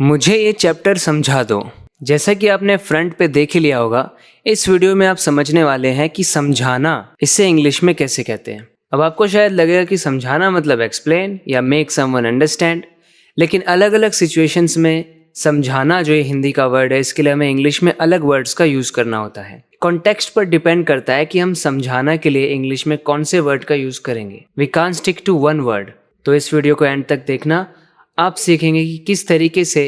मुझे ये चैप्टर समझा दो। जैसा कि आपने फ्रंट पे देख ही लिया होगा, इस वीडियो में आप समझने वाले हैं कि समझाना इसे इंग्लिश में कैसे कहते हैं। अब आपको शायद लगेगा कि समझाना मतलब एक्सप्लेन या मेक समवन अंडरस्टैंड, लेकिन अलग अलग सिचुएशंस में समझाना जो ये हिंदी का वर्ड है, इसके लिए हमें इंग्लिश में अलग वर्ड्स का यूज़ करना होता है। कॉन्टेक्स्ट पर डिपेंड करता है कि हम समझाना के लिए इंग्लिश में कौन से वर्ड का यूज़ करेंगे। We can't stick to one word. तो इस वीडियो को एंड तक देखना, आप सीखेंगे कि किस तरीके से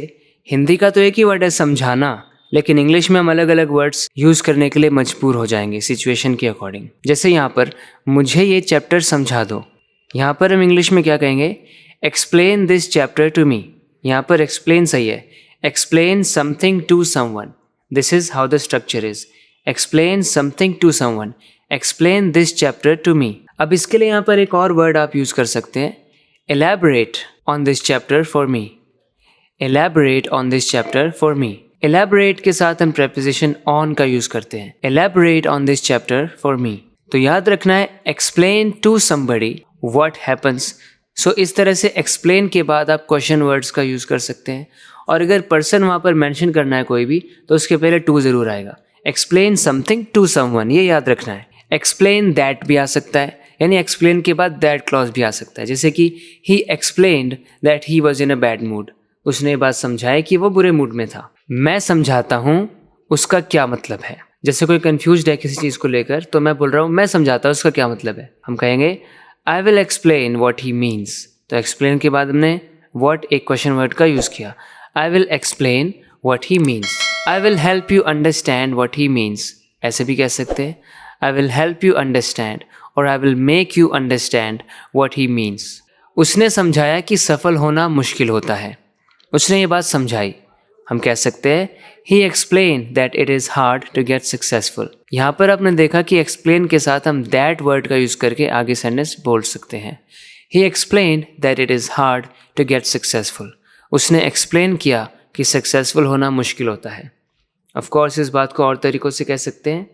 हिंदी का तो एक ही वर्ड है समझाना, लेकिन इंग्लिश में हम अलग अलग वर्ड्स यूज़ करने के लिए मजबूर हो जाएंगे सिचुएशन के अकॉर्डिंग। जैसे यहाँ पर मुझे ये चैप्टर समझा दो, यहाँ पर हम इंग्लिश में क्या कहेंगे? Explain this chapter to me. यहाँ पर एक्सप्लेन सही है, explain something to someone. This is how the structure is, explain something to someone, explain this chapter to me. अब इसके लिए यहाँ पर एक और वर्ड आप यूज़ कर सकते हैं, elaborate on this chapter for me. Elaborate on this chapter for me. Elaborate के साथ हम preposition on का यूज़ करते हैं। Elaborate on this chapter for me. तो याद रखना है explain to somebody what happens. So इस तरह से explain के बाद आप question words का यूज़ कर सकते हैं, और अगर person वहाँ पर mention करना है कोई भी, तो उसके पहले to ज़रूर आएगा। Explain something to someone, ये याद रखना है। Explain that भी आ सकता है, यानी एक्सप्लेन के बाद दैट क्लॉज भी आ सकता है। जैसे कि ही explained that he was in a bad mood, उसने ये बात समझाया कि वो बुरे मूड में था। मैं समझाता हूँ, उसका क्या मतलब है? जैसे कोई कंफ्यूज्ड है किसी चीज़ को लेकर, तो मैं बोल रहा हूँ मैं समझाता हूँ, उसका क्या मतलब है? हम कहेंगे आई will explain what he means. तो एक्सप्लेन के बाद हमने वॉट एक क्वेश्चन वर्ड का यूज़ किया। I will explain what he means. I will help you understand what he means, ऐसे भी कह सकते हैं। I will help you understand और I will make you understand what he means. उसने समझाया कि सफल होना मुश्किल होता है, उसने ये बात समझाई। हम कह सकते हैं he explain that it is hard to get successful. यहाँ पर आपने देखा कि एक्सप्लेन के साथ हम दैट वर्ड का यूज़ करके आगे सेंटेंस बोल सकते हैं। He explain that it is hard to get successful. उसने एक्सप्लेन किया कि सक्सेसफुल होना मुश्किल होता है। ऑफकोर्स इस बात को और तरीक़ों से कह सकते हैं,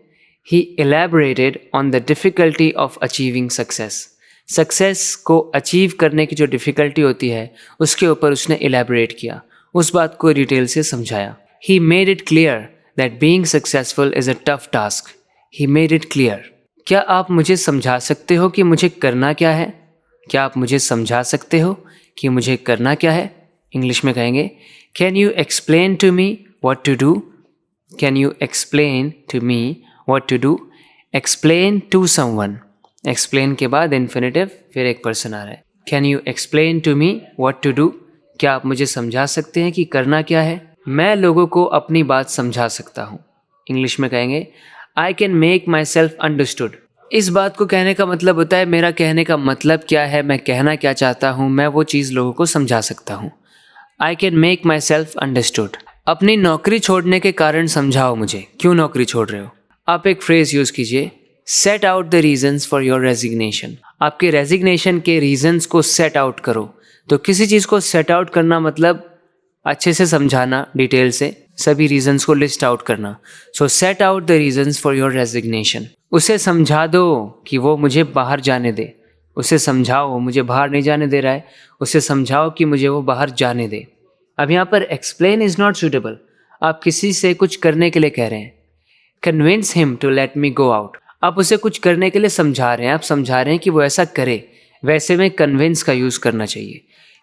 He elaborated on the difficulty of achieving success. Success को अचीव करने की जो डिफ़िकल्टी होती है, उसके ऊपर उसने elaborate किया, उस बात को डिटेल से समझाया। He made it clear that being successful is a tough task. He made it clear. क्या आप मुझे समझा सकते हो कि मुझे करना क्या है? क्या आप मुझे समझा सकते हो कि मुझे करना क्या है? इंग्लिश में कहेंगे Can you explain to me what to do? Can you explain to me what to do? Explain to someone. Explain के बाद infinitive, फिर एक person आ रहा है। Can you explain to me what to do? क्या आप मुझे समझा सकते हैं कि करना क्या है? मैं लोगों को अपनी बात समझा सकता हूँ। इंग्लिश में कहेंगे I can make myself understood. इस बात को कहने का मतलब होता है मेरा कहने का मतलब क्या है, मैं कहना क्या चाहता हूँ, मैं वो चीज़ लोगों को समझा सकता हूँ। I can make myself understood. अपनी नौकरी छोड़ने के कारण समझाओ मुझे, क्यों नौकरी छोड़ रहे हो? आप एक फ्रेज़ यूज़ कीजिए, set out the reasons for your resignation. आपके रेजिग्नेशन के रीजंस को सेट आउट करो। तो किसी चीज़ को सेट आउट करना मतलब अच्छे से समझाना, डिटेल से सभी रीजंस को लिस्ट आउट करना। सो set out the reasons for your resignation. उसे समझा दो कि वो मुझे बाहर जाने दे। उसे समझाओ, वो मुझे बाहर नहीं जाने दे रहा है, उसे समझाओ कि मुझे वो बाहर जाने दे। अब यहाँ पर एक्सप्लेन इज़ नॉट सूटेबल। आप किसी से कुछ करने के लिए कह रहे हैं, convince him to let me go out. आप उसे कुछ करने के लिए समझा रहे हैं, आप समझा रहे हैं कि वो ऐसा करे, वैसे में कन्विंस का यूज़ करना चाहिए।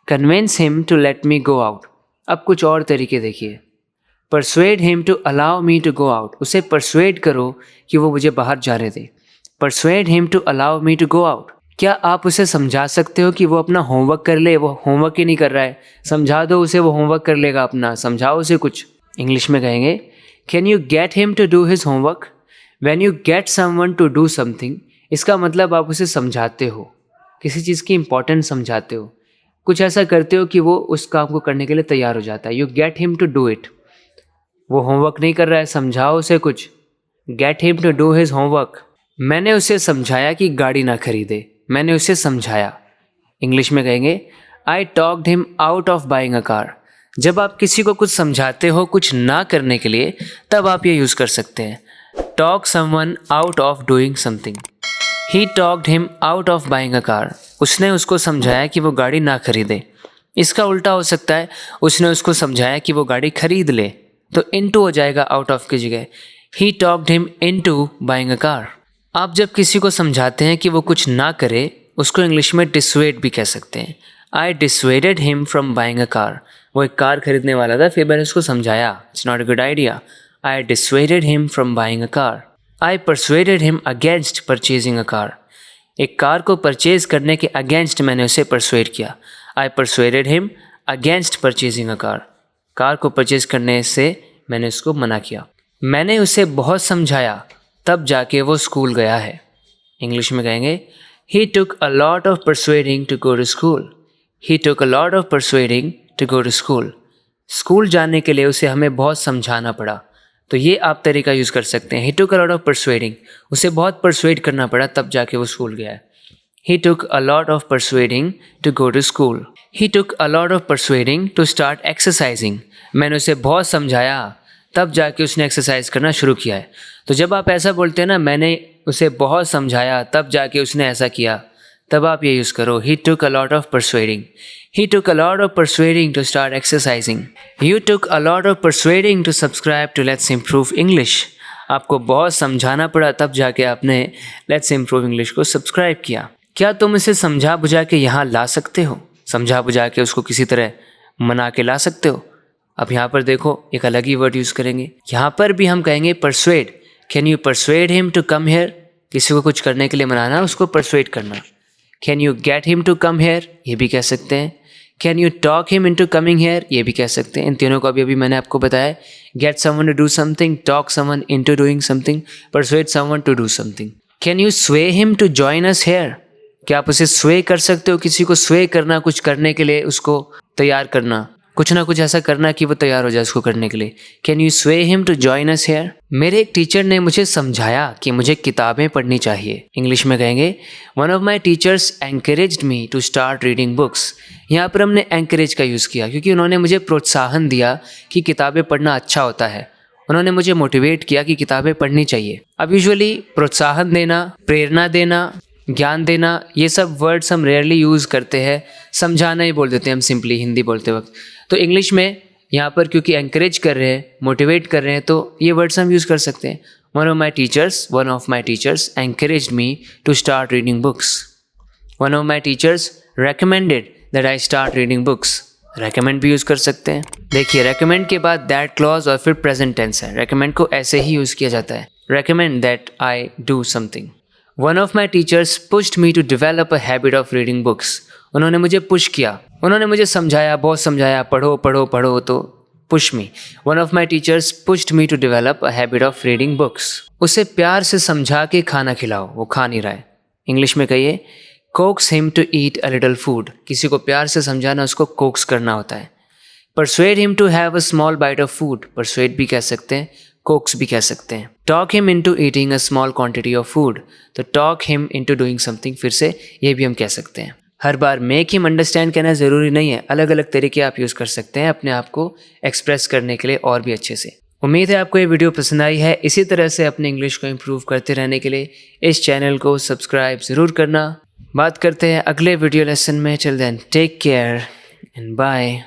Convince him to let me go out. अब कुछ और तरीके देखिए, persuade him to allow me to go out. उसे परसुएड करो कि वो मुझे बाहर जाने दे। Persuade him to allow me to go out. क्या आप उसे समझा सकते हो कि वो अपना होमवर्क कर ले? वो होमवर्क ही नहीं कर रहा है, समझा दो उसे, वो होमवर्क कर लेगा अपना, समझाओ उसे कुछ। इंग्लिश में कहेंगे Can you get him to do his homework? When you get someone to do something, इसका मतलब आप उसे समझाते हो, किसी चीज़ की इम्पोर्टेंस समझाते हो, कुछ ऐसा करते हो कि वो उस काम को करने के लिए तैयार हो जाता है। You get him to do it. वो होमवर्क नहीं कर रहा है, समझाओ उसे कुछ। Get him to do his homework. मैंने उसे समझाया कि गाड़ी ना खरीदे। मैंने उसे समझाया। इंग्लिश में कहेंगे I talked him out of buying a car. जब आप किसी को कुछ समझाते हो कुछ ना करने के लिए, तब आप ये यूज़ कर सकते हैं, talk someone out of doing something. He talked him out of buying a car. उसने उसको समझाया कि वो गाड़ी ना खरीदे। इसका उल्टा हो सकता है, उसने उसको समझाया कि वो गाड़ी खरीद ले, तो इनटू हो जाएगा आउट ऑफ की जगह। He talked him into buying a car. आप जब किसी को समझाते हैं कि वो कुछ ना करे, उसको इंग्लिश में डिसवेड भी कह सकते हैं। I dissuaded him from buying a car. वो एक कार खरीदने वाला था, फिर मैंने उसको समझाया it's not a good idea. I dissuaded him from buying a car. I persuaded him against purchasing a car. एक कार को परचेज करने के अगेंस्ट मैंने उसे परसुएड किया। I persuaded him against purchasing a car. Car को purchase करने से मैंने उसको मना किया। मैंने उसे बहुत समझाया, तब जाके वो स्कूल गया है। इंग्लिश में कहेंगे he took a lot of persuading to go to school. He took a lot of persuading to go to school. School जाने के लिए उसे हमें बहुत समझाना पड़ा, तो ये आप तरीका यूज़ कर सकते हैं। ही took a lot of persuading, उसे बहुत परसुएड करना पड़ा तब जाके वो स्कूल गया है। He took a lot of persuading to go to school. He took a lot of persuading to start exercising. मैंने उसे बहुत समझाया, तब जाके उसने एक्सरसाइज करना शुरू किया है। तो जब आप ऐसा बोलते हैं ना, मैंने उसे बहुत समझाया तब जाके उसने ऐसा किया, तब आप ये यूज़ करो he took a lot of persuading. He took a lot of persuading to start exercising. You took a lot of persuading to subscribe to let's improve English. आपको बहुत समझाना पड़ा तब जाके आपने लेट्स इम्प्रूव इंग्लिश को subscribe किया। क्या तुम इसे समझा बुझा के यहाँ ला सकते हो? समझा बुझा के उसको किसी तरह मना के ला सकते हो? अब यहाँ पर देखो, एक अलग ही वर्ड यूज़ करेंगे। यहाँ पर भी हम कहेंगे persuade. Can you persuade him to come here? किसी को कुछ करने के लिए मनाना, उसको परसुएड करना। Can you get him to come here? ये भी कह सकते हैं। Can you talk him into coming here? ये भी कह सकते हैं। इन तीनों को अभी मैंने आपको बताया। Get someone to do something, talk someone into doing something, persuade someone to do something. Can you sway him to join us here? क्या आप उसे स्वे कर सकते हो? किसी को स्वे करना, कुछ करने के लिए उसको तैयार करना, कुछ ना कुछ ऐसा करना कि वो तैयार हो जाए उसको करने के लिए। Can you sway him to join us here? मेरे एक टीचर ने मुझे समझाया कि मुझे किताबें पढ़नी चाहिए। इंग्लिश में कहेंगे one of my teachers encouraged me to start reading books. यहाँ पर हमने एनकरेज का यूज़ किया क्योंकि उन्होंने मुझे प्रोत्साहन दिया कि किताबें पढ़ना अच्छा होता है। उन्होंने मुझे मोटिवेट किया कि किताबें पढ़नी चाहिए। अब यूजुअली प्रोत्साहन देना, प्रेरणा देना, ज्ञान देना, ये सब वर्ड्स हम रेयरली यूज़ करते हैं। समझाना ही बोल देते हैं हम सिंपली हिंदी बोलते वक्त। तो इंग्लिश में यहाँ पर क्योंकि एनकरेज कर रहे हैं, मोटिवेट कर रहे हैं, तो ये वर्ड्स हम यूज़ कर सकते हैं। One of my teachers encouraged me to start reading books. One of my teachers recommended that I start reading books. Recommend भी यूज़ कर सकते हैं। देखिए, रेकमेंड के बाद दैट क्लॉज और फिर प्रेजेंट टेंस है। रेकमेंड को ऐसे ही यूज़ किया जाता है, recommend that I do something. One of my teachers pushed me to develop a habit of reading books. उन्होंने मुझे पुश किया, उन्होंने मुझे समझाया, बहुत समझाया, पढ़ो पढ़ो पढ़ो, तो push me. One of my teachers pushed me to develop a habit of reading books. उसे प्यार से समझा के खाना खिलाओ, वो खा नहीं रहा है। इंग्लिश में कहिए coax him to eat a little food. किसी को प्यार से समझाना, उसको कोक्स करना होता है। Persuade him to have a small bite of food. Persuade भी कह सकते हैं, कोक्स भी कह सकते हैं। Talk him into eating a small quantity of food. तो talk him into doing something, फिर से ये भी हम कह सकते हैं। हर बार मेक हिम अंडरस्टैंड कहना ज़रूरी नहीं है, अलग अलग तरीके आप यूज़ कर सकते हैं अपने आप को एक्सप्रेस करने के लिए और भी अच्छे से। उम्मीद है आपको ये वीडियो पसंद आई है। इसी तरह से अपने इंग्लिश को इम्प्रूव करते रहने के लिए इस चैनल को सब्सक्राइब ज़रूर करना। बात करते हैं अगले वीडियो लेसन में। Till then take care and bye.